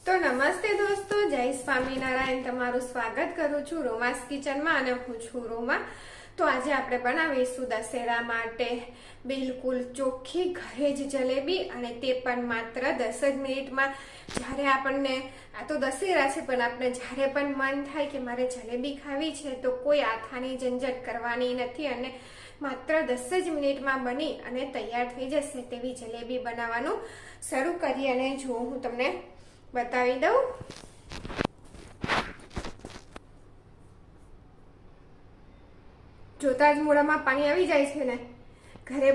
તો નમસ્તે દોસ્તો, જય સ્વામિનારાયણ। તમારું સ્વાગત કરું છું રોમાસ કિચનમાં અને હું છું રોમા। તો આજે આપણે બનાવીશું દશેરા માટે બિલકુલ ચોખ્ખી ઘરે જ જલેબી, અને તે પણ માત્ર 10 જ મિનિટમાં। જ્યારે આપણને આ તો દશેરા છે, પણ આપણે જ્યારે પણ મન થાય કે મારે જલેબી ખાવી છે તો કોઈ આથાની ઝંઝટ કરવાની નથી, અને માત્ર 10 જ મિનિટમાં બની અને તૈયાર થઈ જશે તેવી જલેબી બનાવવાનું શરૂ કરીએ। અને જો હું તમને बतावी दઉં। જોતા જ મોઢામાં પાણી આવી જાય છે ને ઘરે।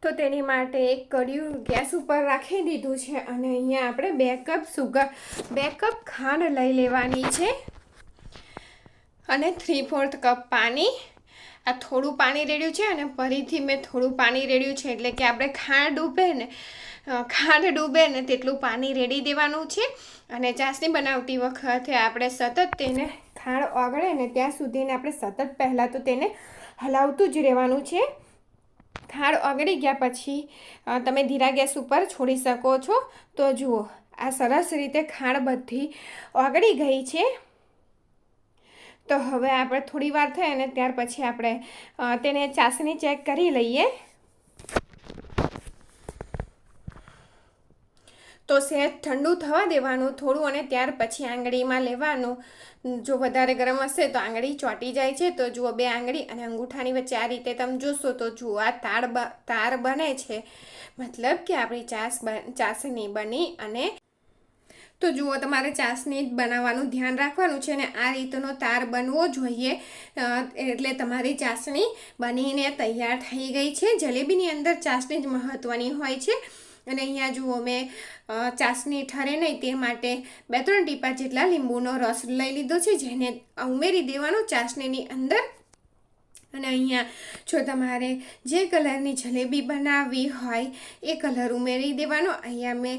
તો તેની માટે એક કડિયું ગેસ ઉપર રાખી દીધું છે, અને અહીંયા આપણે 2 કપ સુગર 2 કપ ખાંડ લઈ લેવાની છે, અને 3/4 કપ પાણી। આ થોડું પાણી રેડ્યું છે, અને ફરીથી મેં થોડું પાણી રેડ્યું છે, એટલે કે આપણે ખાંડ ડૂબે ને તેટલું પાણી રેડી દેવાનું છે। અને ચાસણી બનાવતી વખતે આપણે સતત તેને ખાંડ ઓગળે ને ત્યાં સુધીને આપણે સતત પહેલાં તો તેને હલાવતું જ રહેવાનું છે। ખાંડ ઓગળી ગયા પછી તમે ધીરા ગેસ ઉપર છોડી શકો છો। તો જુઓ, આ સરસ રીતે ખાંડ બધી ઓગળી ગઈ છે। તો હવે આપણે થોડી વાર થાય અને ત્યાર પછી આપણે તેને ચાસણી ચેક કરી લઈએ। તો સહેજ ઠંડુ થવા દેવાનું થોડું, અને ત્યાર પછી આંગળીમાં લેવાનું। જો વધારે ગરમ હશે તો આંગળી ચોંટી જાય છે। તો જુઓ, 2 આંગળી અને અંગૂઠાની વચ્ચે આ રીતે તમે જોશો તો જુઓ આ તાર બને છે, મતલબ કે આપણી ચાસણી બની। અને તો જુઓ, તમારે ચાસણી બનાવવાનું ધ્યાન રાખવાનું છે, અને આ રીતનો તાર બનવો જોઈએ, એટલે તમારી ચાસણી બનીને તૈયાર થઈ ગઈ છે। જલેબીની અંદર ચાસણી જ મહત્વની હોય છે। અને અહીંયા જુઓ, મેં ચાસણી ઠરે નહીં તે માટે 2-3 ટીપા જેટલા લીંબુનો રસ લઈ લીધો છે, જેને ઉમેરી દેવાનો ચાસણીની અંદર। અને અહીંયા જો તમારે જે કલરની જલેબી બનાવવી હોય એ કલર ઉમેરી દેવાનો। અહીંયા મેં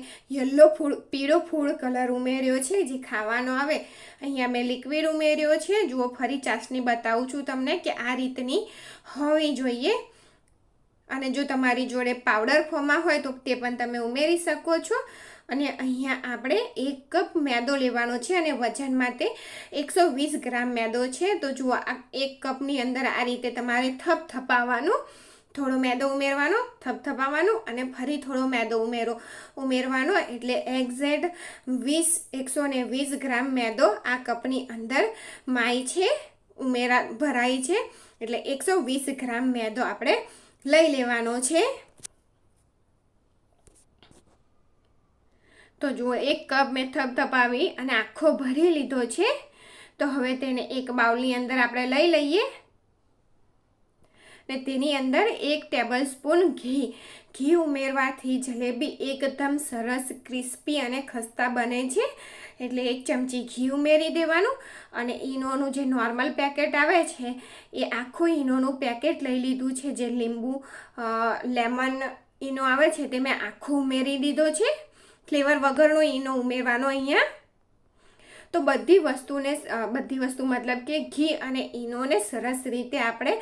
પીળો ફૂડ કલર ઉમેર્યો છે, જે ખાવાનો આવે। અહીંયા મેં લિક્વિડ ઉમેર્યો છે। જુઓ, ફરી ચાસણી બતાવું છું તમને કે આ રીતની હોવી જોઈએ। અને જો તમારી જોડે પાવડર ફોર્મમાં હોય તો તે પણ તમે ઉમેરી શકો છો। અને અહીંયા આપણે 1 કપ મેદો લેવાનો છે, અને વજનમાં તે 120 ગ્રામ મેદો છે। તો જુઓ, આ 1 કપની અંદર આ રીતે તમારે થપથપાવવાનું, થોડો મેદો ઉમેરવાનો, થપથપાવવાનું, અને ફરી થોડો મેદો ઉમેરવાનો, એટલે એક્ઝેક્ટ 120 ગ્રામ મેદો આ કપની અંદર માય છે, ભરાય છે। એટલે 120 ગ્રામ મેદો આપણે લઈ લેવાનો છે। તો જુઓ, 1 કપ મેં થપથપાવી અને આખો ભરી લીધો છે। તો હવે તેને એક બાઉલની અંદર આપણે લઈ લઈએ, ને તેની અંદર 1 ટેબલસ્પૂન ઘી ઉમેરવાથી જલેબી એકદમ સરસ ક્રિસ્પી અને ખસ્તા બને છે। એટલે 1 ચમચી ઘી ઉમેરી દેવાનું। અને ઈનોનું જે નોર્મલ પેકેટ આવે છે એ આખું ઈનોનું પેકેટ લઈ લીધું છે, જે લેમન ઈનો આવે છે તે મેં આખું ઉમેરી દીધો છે। ફ્લેવર વગરનો ઈનો ઉમેરવાનો અહીંયા। તો બધી વસ્તુ મતલબ કે ઘી અને ઈનોને સરસ રીતે આપણે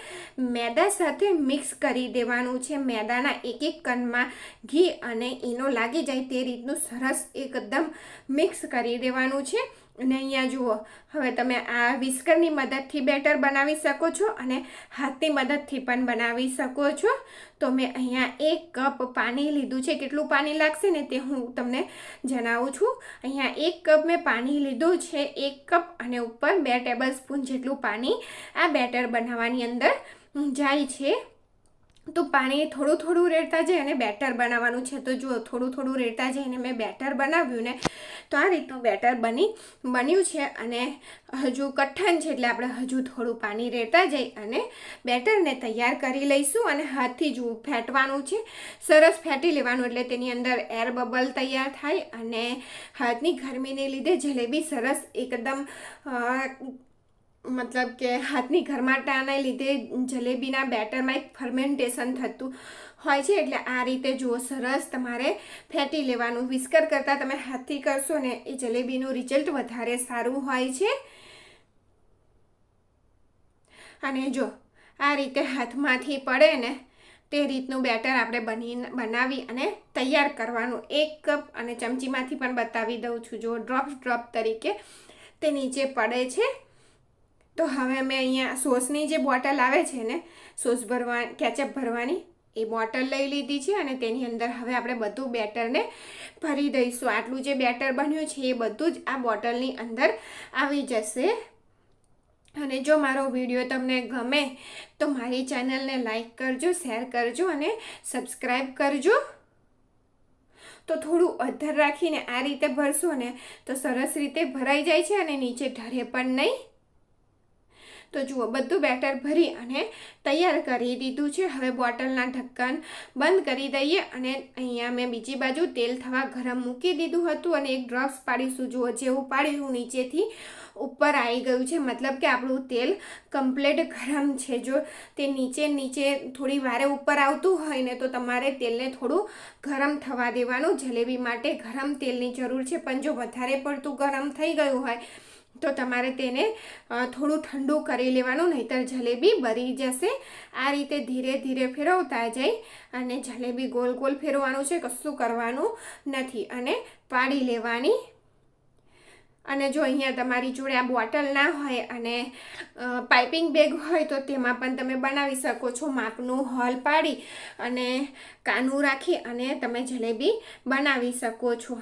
મેદા સાથે મિક્સ કરી દેવાનું છે। મેદાના એક કણમાં ઘી અને ઈનો લાગી જાય તે રીતનું સરસ એકદમ મિક્સ કરી દેવાનું છે। અને અહીંયા જુઓ, હવે તમે આ વિસ્કરની મદદથી બેટર બનાવી શકો છો, અને હાથની મદદથી પણ બનાવી શકો છો। તો મેં અહીંયા 1 કપ પાણી લીધું છે। કેટલું પાણી લાગશે ને તે હું તમને જણાવું છું। અહીંયા 1 કપ મેં પાણી લીધું છે, 1 કપ અને ઉપર 2 ટેબલસ્પૂન જેટલું પાણી આ બેટર બનાવવાની અંદર જાય છે। તો પાણી થોડું રેડતા જાય અને બેટર બનાવવાનું છે। તો જુઓ, થોડું રેડતા જઈને મેં બેટર બનાવ્યું ને, તો આ રીતનું બેટર બન્યું છે। અને હજુ કઠણ છે, એટલે આપણે હજુ થોડું પાણી રેડતા જઈ અને બેટરને તૈયાર કરી લઈશું। અને હાથથી જુઓ, ફેટવાનું છે, સરસ ફેટી લેવાનું, એટલે તેની અંદર એર બબલ તૈયાર થાય, અને હાથની ગરમીને લીધે જલેબી સરસ એકદમ મતલબ કે હાથની ગરમાટાને લીધે જલેબીના બેટરમાં એક ફર્મેન્ટેશન થતું હોય છે। એટલે આ રીતે જુઓ, સરસ તમારે ફેટી લેવાનું। વિસ્કર કરતાં તમે હાથથી કરશો ને એ જલેબીનું રિઝલ્ટ વધારે સારું હોય છે। અને જો આ રીતે હાથમાંથી પડે ને તે રીતનું બેટર આપણે બનાવી અને તૈયાર કરવાનું. 1 કપ અને ચમચીમાંથી પણ બતાવી દઉં છું, જો ડ્રોપ તરીકે તે નીચે પડે છે. તો હવે મેં અહીંયા સોસની જે બોટલ આવે છે ને, કેચઅપ ભરવાની, એ બોટલ લઈ લીધી છે અને તેની અંદર હવે આપણે બધું બેટરને ભરી દઈશું. આટલું જે બેટર બન્યું છે એ બધું જ આ બોટલની અંદર આવી જશે. અને જો મારો વિડીયો તમને ગમે તો મારી ચેનલને લાઈક કરજો, શેર કરજો અને સબસ્ક્રાઈબ કરજો. તો થોડું અધર રાખીને આ રીતે ભરશો ને તો સરસ રીતે ભરાઈ જાય છે અને નીચે ઢળે પણ નહીં. તો જુઓ, બધું બેટર ભરી અને તૈયાર કરી દીધું છે. હવે બોટલના ઢક્કન બંધ કરી દઈએ અને અહીંયા મેં બીજી બાજુ તેલ થવા ગરમ મૂકી દીધું હતું અને 1 ડ્રોપ્સ પાડીશું. જુઓ, જેવું પાડ્યું નીચેથી ઉપર આવી ગયું છે, મતલબ કે આપણું તેલ કમ્પ્લીટ ગરમ છે. જો તે નીચે થોડી વારે ઉપર આવતું હોય ને તો તમારે તેલને થોડું ગરમ થવા દેવાનું. જલેબી માટે ગરમ તેલની જરૂર છે, પણ જો વધારે પડતું ગરમ થઈ ગયું હોય તો તમારે તેને થોડું ઠંડુ કરી લેવાનું, નહીંતર જલેબી બળી જશે. આ રીતે ધીરે ધીરે ફેરવતા જઈ અને જલેબી ગોલ ગોલ ફેરવવાનું છે, કશું કરવાનું નથી અને પાડી લેવાની. અને જો અહીંયા તમારી જોડે આ બોટલ ના હોય અને પાઇપિંગ બેગ હોય તો તેમાં પણ તમે બનાવી શકો છો. માપનું હોલ પાડી અને કાનું રાખી અને તમે જલેબી બનાવી શકો છો.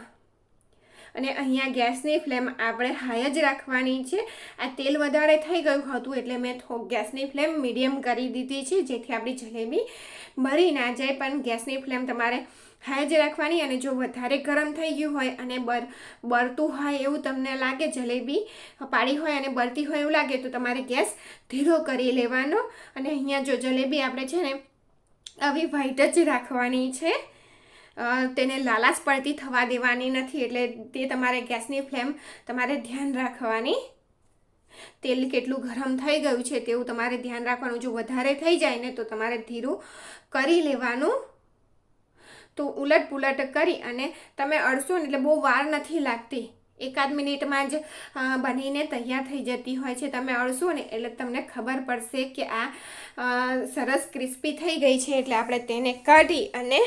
અને અહીંયા ગેસની ફ્લેમ આપણે હાઈ જ રાખવાની છે. આ તેલ વધારે થઈ ગયું હતું એટલે મેં ગેસની ફ્લેમ મીડિયમ કરી દીધી છે, જેથી આપણી જલેબી બળી ના જાય. પણ ગેસની ફ્લેમ તમારે હાઈ જ રાખવાની. અને જો વધારે ગરમ થઈ ગયું હોય અને બળતું હોય એવું તમને લાગે, જલેબી પાડી હોય અને બળતી હોય એવું લાગે, તો તમારે ગેસ ધીરો કરી લેવાનો. અને અહીંયા જો જલેબી આપણે છે ને આવી વ્હાઈટ જ રાખવાની છે, તેને લાલાશ પડતી થવા દેવાની નથી. એટલે તે તમારે ગેસની ફ્લેમ તમારે ધ્યાન રાખવાની. તેલ કેટલું ગરમ થઈ ગયું છે તેવું તમારે ધ્યાન રાખવાનું. જો વધારે થઈ જાય ને તો તમારે ધીરું કરી લેવાનું. તો ઉલટ પુલટ કરી અને તમે અડશો ને એટલે બહુ વાર નથી લાગતી, 1-8 મિનિટમાં જ બનીને તૈયાર થઈ જતી હોય છે. તમે અડશો ને એટલે તમને ખબર પડશે કે આ સરસ ક્રિસ્પી થઈ ગઈ છે. એટલે આપણે તેને કાઢી અને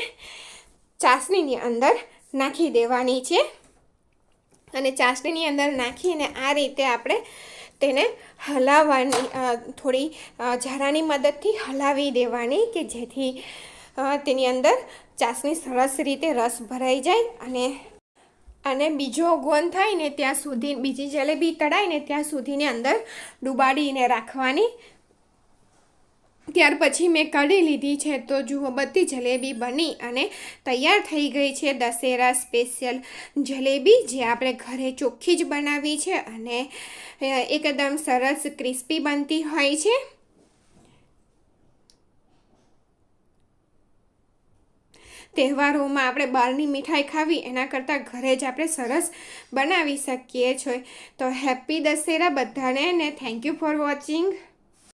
ચાસણીની અંદર નાખી દેવાની છે. અને ચાસણીની અંદર નાખીને આ રીતે આપણે તેને હલાવવાની, થોડી ઝારાની મદદથી હલાવી દેવાની કે જેથી તેની અંદર ચાસણી સરસ રીતે રસ ભરાઈ જાય. અને બીજો ગોન થાય ને ત્યાં સુધી, બીજી જલેબી તળાય ને ત્યાં સુધીને અંદર ડુબાડીને રાખવાની. ત્યાર પછી મેં કાઢી લીધી છે. તો જુઓ, બધી જલેબી બની અને તૈયાર થઈ ગઈ છે. દશેરા સ્પેશિયલ જલેબી જે આપણે ઘરે ચોખ્ખી જ બનાવી છે અને એકદમ સરસ ક્રિસ્પી બનતી હોય છે. તહેવારોમાં આપણે બહારની મીઠાઈ ખાવી એના કરતાં ઘરે જ આપણે સરસ બનાવી શકીએ છીએ. તો હેપી દશેરા બધાને, ને થેન્ક યુ ફોર વોચિંગ.